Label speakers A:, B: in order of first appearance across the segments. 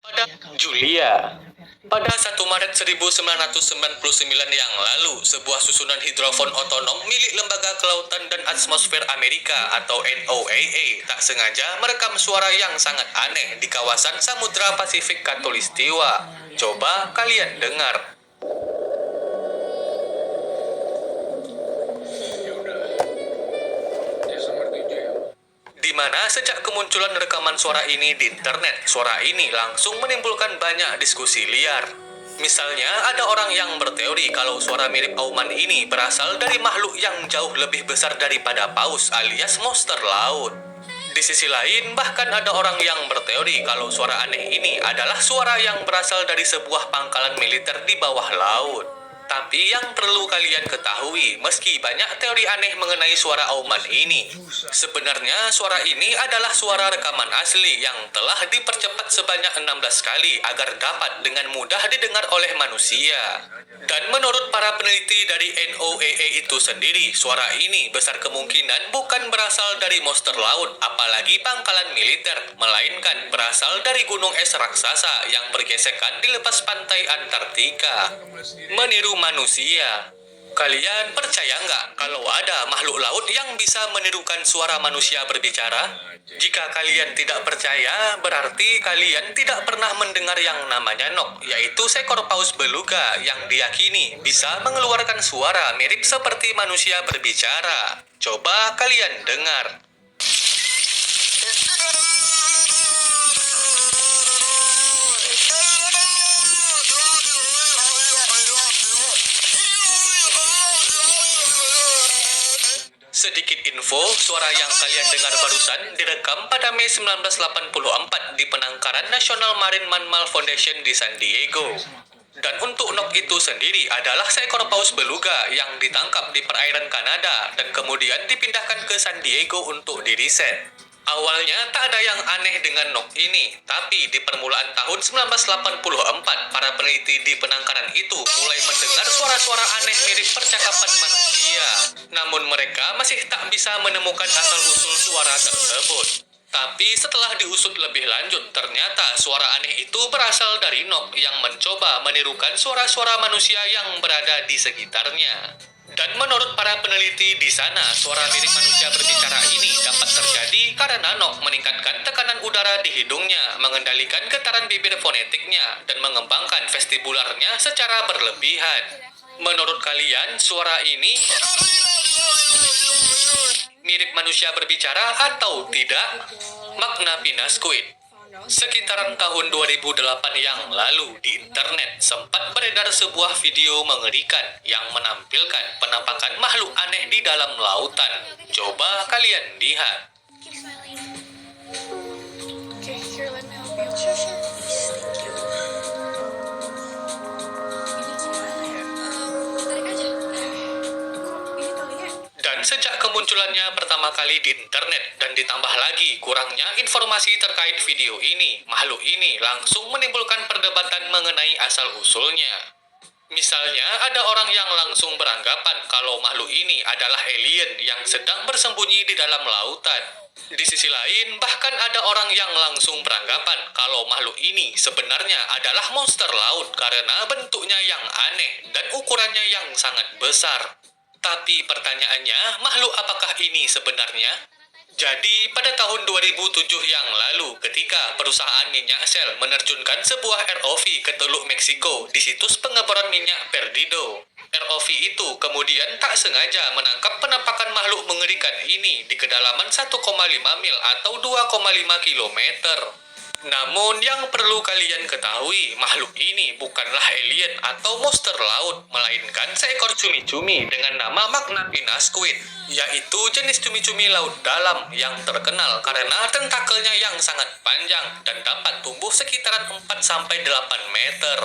A: Pada Julia, pada 1 Maret 1999 yang lalu, sebuah susunan hidrofon otonom milik Lembaga Kelautan dan Atmosfer Amerika atau NOAA tak sengaja merekam suara yang sangat aneh di kawasan Samudra Pasifik Khatulistiwa. Coba kalian dengar. Di mana sejak kemunculan rekaman suara ini di internet, suara ini langsung menimbulkan banyak diskusi liar. Misalnya, ada orang yang berteori kalau suara mirip auman ini berasal dari makhluk yang jauh lebih besar daripada paus alias monster laut. Di sisi lain, bahkan ada orang yang berteori kalau suara aneh ini adalah suara yang berasal dari sebuah pangkalan militer di bawah laut. Tapi yang perlu kalian ketahui, meski banyak teori aneh mengenai suara auman ini, sebenarnya suara ini adalah suara rekaman asli yang telah dipercepat sebanyak 16 kali agar dapat dengan mudah didengar oleh manusia. Dan menurut para peneliti dari NOAA itu sendiri, suara ini besar kemungkinan bukan berasal dari monster laut, apalagi pangkalan militer, melainkan berasal dari gunung es raksasa yang bergesekan di lepas pantai Antartika. Meniru manusia. Kalian percaya nggak kalau ada makhluk laut yang bisa menirukan suara manusia berbicara? Jika kalian tidak percaya, berarti kalian tidak pernah mendengar yang namanya nok, yaitu seekor paus beluga yang diyakini bisa mengeluarkan suara mirip seperti manusia berbicara. Coba kalian dengar. Sedikit info, suara yang kalian dengar barusan direkam pada Mei 1984 di penangkaran National Marine Mammal Foundation di San Diego. Dan untuk nok itu sendiri adalah seekor paus beluga yang ditangkap di perairan Kanada dan kemudian dipindahkan ke San Diego untuk diriset. Awalnya tak ada yang aneh dengan nok ini, tapi di permulaan tahun 1984, para peneliti di penangkaran itu mulai mendengar suara-suara aneh mirip percakapan manusia. Namun mereka masih tak bisa menemukan asal-usul suara tersebut. Tapi setelah diusut lebih lanjut, ternyata suara aneh itu berasal dari nok yang mencoba menirukan suara-suara manusia yang berada di sekitarnya. Dan menurut para peneliti di sana, suara mirip manusia berbicara ini dapat terjadi karena nok meningkatkan tekanan udara di hidungnya, mengendalikan getaran bibir fonetiknya, dan mengembangkan vestibularnya secara berlebihan. Menurut kalian, suara ini mirip manusia berbicara atau tidak? Makna Pinasquid. Sekitaran tahun 2008 yang lalu di internet sempat beredar sebuah video mengerikan yang menampilkan penampakan makhluk aneh di dalam lautan. Coba kalian lihat.
B: Okay, here, let me help you. Sure, sure. Thank you. Tarik aja. Ini talinya.
A: Dan sejak kemunculannya pertama kali di internet dan ditambah lagi kurangnya informasi terkait video ini, makhluk ini langsung menimbulkan perdebatan mengenai asal-usulnya. Misalnya, ada orang yang langsung beranggapan kalau makhluk ini adalah alien yang sedang bersembunyi di dalam lautan. Di sisi lain, bahkan ada orang yang langsung beranggapan kalau makhluk ini sebenarnya adalah monster laut karena bentuknya yang aneh dan ukurannya yang sangat besar. Tapi pertanyaannya, makhluk apakah ini sebenarnya? Jadi, pada tahun 2007 yang lalu, ketika perusahaan minyak Shell menerjunkan sebuah ROV ke Teluk Meksiko di situs pengeboran minyak Perdido, ROV itu kemudian tak sengaja menangkap penampakan makhluk mengerikan ini di kedalaman 1,5 mil atau 2,5 kilometer. Namun yang perlu kalian ketahui, makhluk ini bukanlah alien atau monster laut, melainkan seekor cumi-cumi dengan nama Magna Pinasquid, yaitu jenis cumi-cumi laut dalam yang terkenal karena tentakelnya yang sangat panjang dan dapat tumbuh sekitaran 4-8 meter.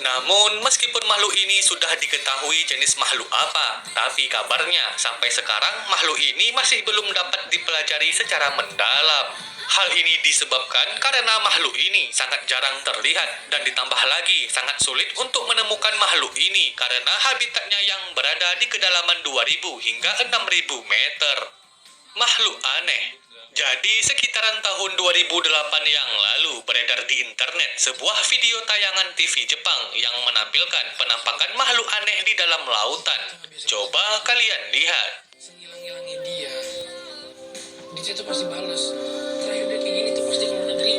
A: Namun, meskipun makhluk ini sudah diketahui jenis makhluk apa, tapi kabarnya sampai sekarang makhluk ini masih belum dapat dipelajari secara mendalam. Hal ini disebabkan karena makhluk ini sangat jarang terlihat dan ditambah lagi sangat sulit untuk menemukan makhluk ini karena habitatnya yang berada di kedalaman 2000 hingga 6000 meter. Makhluk aneh. Jadi sekitaran tahun 2008 yang lalu beredar di internet sebuah video tayangan TV Jepang yang menampilkan penampakan makhluk aneh di dalam lautan. Coba kalian lihat.
C: Ngilang-ngilangin dia tuh pasti balas. Terakhir dia kayak gini tuh pasti keluar negeri.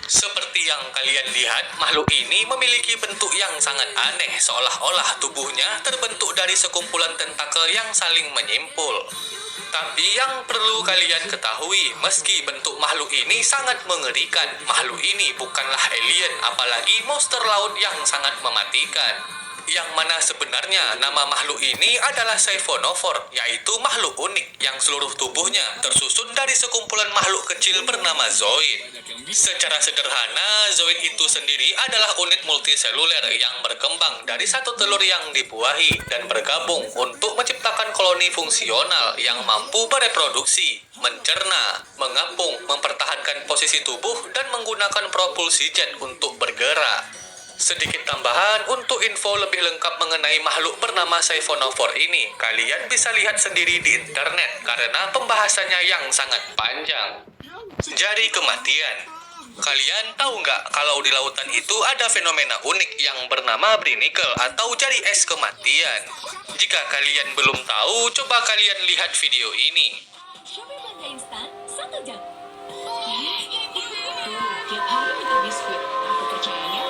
A: Seperti yang kalian lihat, makhluk ini memiliki bentuk yang sangat aneh, seolah-olah tubuhnya terbentuk dari sekumpulan tentakel yang saling menyimpul. Tapi yang perlu kalian ketahui, meski bentuk makhluk ini sangat mengerikan, makhluk ini bukanlah alien, apalagi monster laut yang sangat mematikan. Yang mana sebenarnya nama makhluk ini adalah Siphonophore, yaitu makhluk unik yang seluruh tubuhnya tersusun dari sekumpulan makhluk kecil bernama zooid. Secara sederhana, zooid itu sendiri adalah unit multiseluler yang berkembang dari satu telur yang dibuahi dan bergabung untuk menciptakan koloni fungsional yang mampu bereproduksi, mencerna, mengapung, mempertahankan posisi tubuh, dan menggunakan propulsi jet untuk bergerak. Sedikit tambahan untuk info lebih lengkap mengenai makhluk bernama Siphonophore ini, kalian bisa lihat sendiri di internet karena pembahasannya yang sangat panjang. Jari kematian. Kalian tahu nggak kalau di lautan itu ada fenomena unik yang bernama Brinicle atau jari es kematian? Jika kalian belum tahu, coba kalian lihat video ini.
D: Shopee belanja instan 1 jam. Tuh, tiap hari minta biskuit. Aku percayanya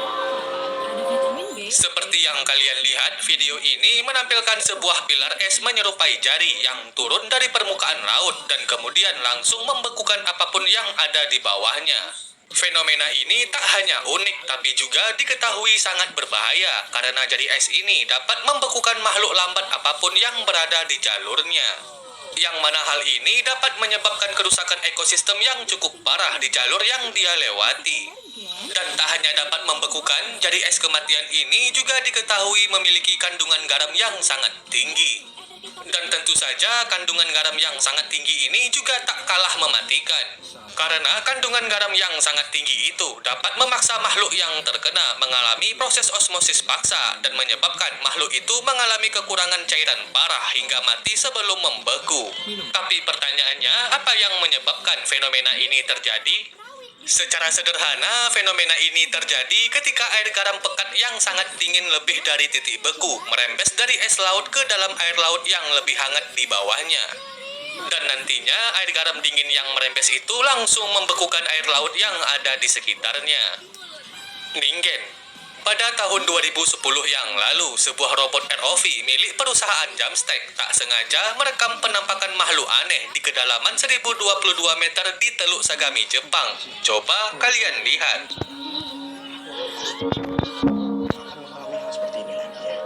D: ada vitamin B.
A: Seperti yang kalian lihat, video ini menampilkan sebuah pilar es menyerupai jari yang turun dari permukaan laut dan kemudian langsung membekukan apapun yang ada di bawahnya. Fenomena ini tak hanya unik, tapi juga diketahui sangat berbahaya karena jari es ini dapat membekukan makhluk lambat apapun yang berada di jalurnya. Yang mana hal ini dapat menyebabkan kerusakan ekosistem yang cukup parah di jalur yang dia lewati. Dan tak hanya dapat membekukan, jari es kematian ini juga diketahui memiliki kandungan garam yang sangat tinggi. Dan tentu saja kandungan garam yang sangat tinggi ini juga tak kalah mematikan. Karena kandungan garam yang sangat tinggi itu dapat memaksa makhluk yang terkena mengalami proses osmosis paksa dan menyebabkan makhluk itu mengalami kekurangan cairan parah hingga mati sebelum membeku. Tapi pertanyaannya, apa yang menyebabkan fenomena ini terjadi? Secara sederhana, fenomena ini terjadi ketika air garam pekat yang sangat dingin lebih dari titik beku merembes dari es laut ke dalam air laut yang lebih hangat di bawahnya. Dan nantinya air garam dingin yang merembes itu langsung membekukan air laut yang ada di sekitarnya. Ningen. Pada tahun 2010 yang lalu, sebuah robot ROV milik perusahaan Jamstack tak sengaja merekam penampakan makhluk aneh di kedalaman 1022 meter di Teluk Sagami, Jepang. Coba kalian lihat.
C: Mengalami hal seperti ini lagi ya.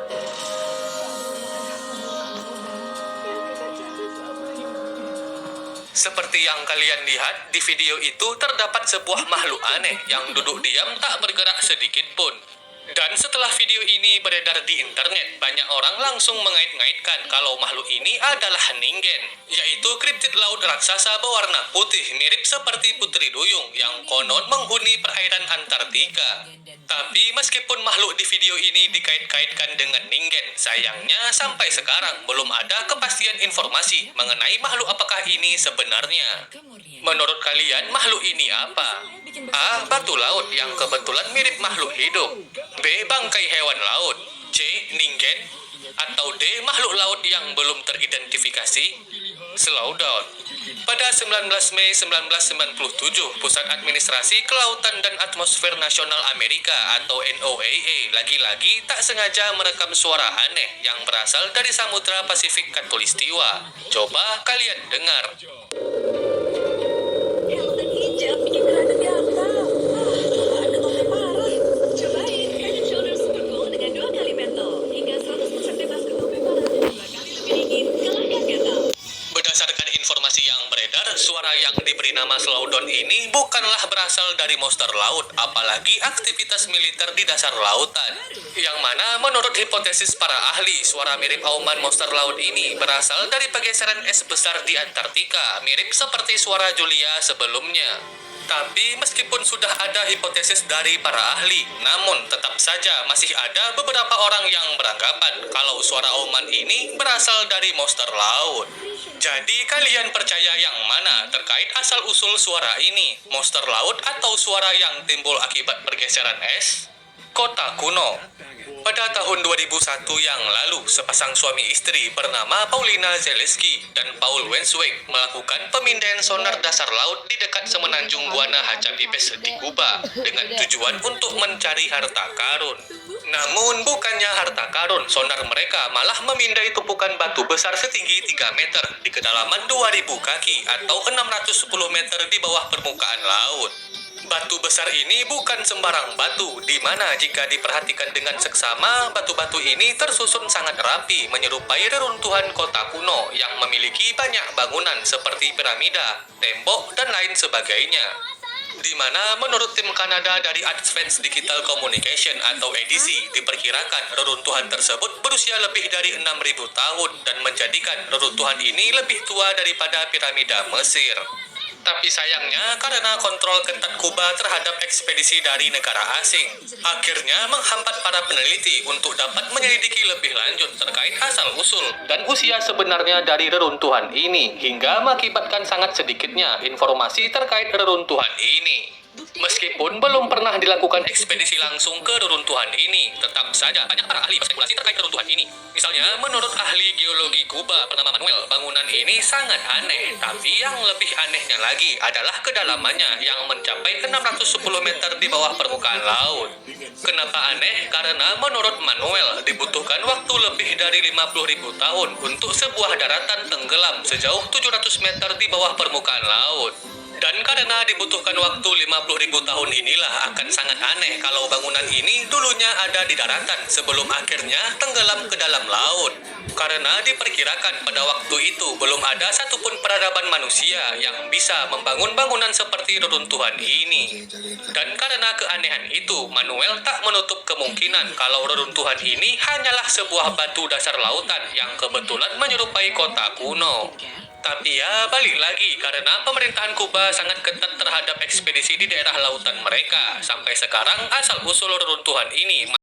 A: Seperti yang kalian lihat di video itu, terdapat sebuah makhluk aneh yang duduk diam tak bergerak sedikit pun. Dan setelah video ini beredar di internet, banyak orang langsung mengait-ngaitkan kalau makhluk ini adalah Ningen, yaitu kriptid laut raksasa berwarna putih mirip seperti putri duyung yang konon menghuni perairan Antartika. Tapi meskipun makhluk di video ini dikait-kaitkan dengan Ningen, sayangnya sampai sekarang belum ada kepastian informasi mengenai makhluk apakah ini sebenarnya. Menurut kalian, makhluk ini apa? A. Batu laut yang kebetulan mirip makhluk hidup. B. Bangkai hewan laut. C. Ningen. Atau D. Makhluk laut yang belum teridentifikasi. Slow down. Pada 19 Mei 1997, Pusat Administrasi Kelautan dan Atmosfer Nasional Amerika atau NOAA lagi-lagi tak sengaja merekam suara aneh yang berasal dari Samudra Pasifik Khatulistiwa. Coba kalian dengar.
D: Lautan hijab bikin berada di atas. Ada topeng parah. Cobain Head and Shoulders Super Cool dengan 2 kali mentol. Hingga 100% bebas ke topeng parah dan 2 kali lebih dingin. Kalahkan gatal.
A: Berdasarkan informasi yang beredar, suara yang diberi nama Slowdown ini bukanlah berasal dari monster laut, apalagi aktivitas militer di dasar lautan. Yang mana menurut hipotesis para ahli, suara mirip auman monster laut ini berasal dari pergeseran es besar di Antartika, mirip seperti suara Julia sebelumnya. Tapi meskipun sudah ada hipotesis dari para ahli, namun tetap saja masih ada beberapa orang yang beranggapan kalau suara auman ini berasal dari monster laut. Jadi kalian percaya yang mana terkait asal-usul suara ini? Monster laut atau suara yang timbul akibat pergeseran es? Kota kuno. Pada tahun 2001 yang lalu, sepasang suami istri bernama Paulina Zaleski dan Paul Wensweg melakukan pemindaian sonar dasar laut di dekat semenanjung Guana Hachapipes di Kuba dengan tujuan untuk mencari harta karun. Namun bukannya harta karun, sonar mereka malah memindai tumpukan batu besar setinggi 3 meter di kedalaman 2000 kaki atau 610 meter di bawah permukaan laut. Batu besar ini bukan sembarang batu, di mana jika diperhatikan dengan seksama, batu-batu ini tersusun sangat rapi menyerupai reruntuhan kota kuno yang memiliki banyak bangunan seperti piramida, tembok, dan lain sebagainya. Di mana menurut tim Kanada dari Advanced Digital Communication atau ADC, diperkirakan reruntuhan tersebut berusia lebih dari 6.000 tahun dan menjadikan reruntuhan ini lebih tua daripada piramida Mesir. Tapi sayangnya, karena kontrol ketat Kuba terhadap ekspedisi dari negara asing, akhirnya menghambat para peneliti untuk dapat menyelidiki lebih lanjut terkait asal-usul dan usia sebenarnya dari reruntuhan ini, hingga mengakibatkan sangat sedikitnya informasi terkait reruntuhan ini. Meskipun belum pernah dilakukan ekspedisi langsung ke reruntuhan ini, tetap saja banyak para ahli berspekulasi terkait reruntuhan ini. Misalnya, menurut ahli geologi Kuba bernama Manuel, bangunan ini sangat aneh. Tapi yang lebih anehnya lagi adalah kedalamannya yang mencapai 610 meter di bawah permukaan laut. Kenapa aneh? Karena menurut Manuel, dibutuhkan waktu lebih dari 50.000 tahun untuk sebuah daratan tenggelam sejauh 700 meter di bawah permukaan laut. Dan karena dibutuhkan waktu 50.000 tahun inilah akan sangat aneh kalau bangunan ini dulunya ada di daratan sebelum akhirnya tenggelam ke dalam laut. Karena diperkirakan pada waktu itu belum ada satupun peradaban manusia yang bisa membangun bangunan seperti reruntuhan ini. Dan karena keanehan itu, Manuel tak menutup kemungkinan kalau reruntuhan ini hanyalah sebuah batu dasar lautan yang kebetulan menyerupai kota kuno. Tapi ya balik lagi, karena pemerintahan Kuba sangat ketat terhadap ekspedisi di daerah lautan mereka. Sampai sekarang asal-usul reruntuhan ini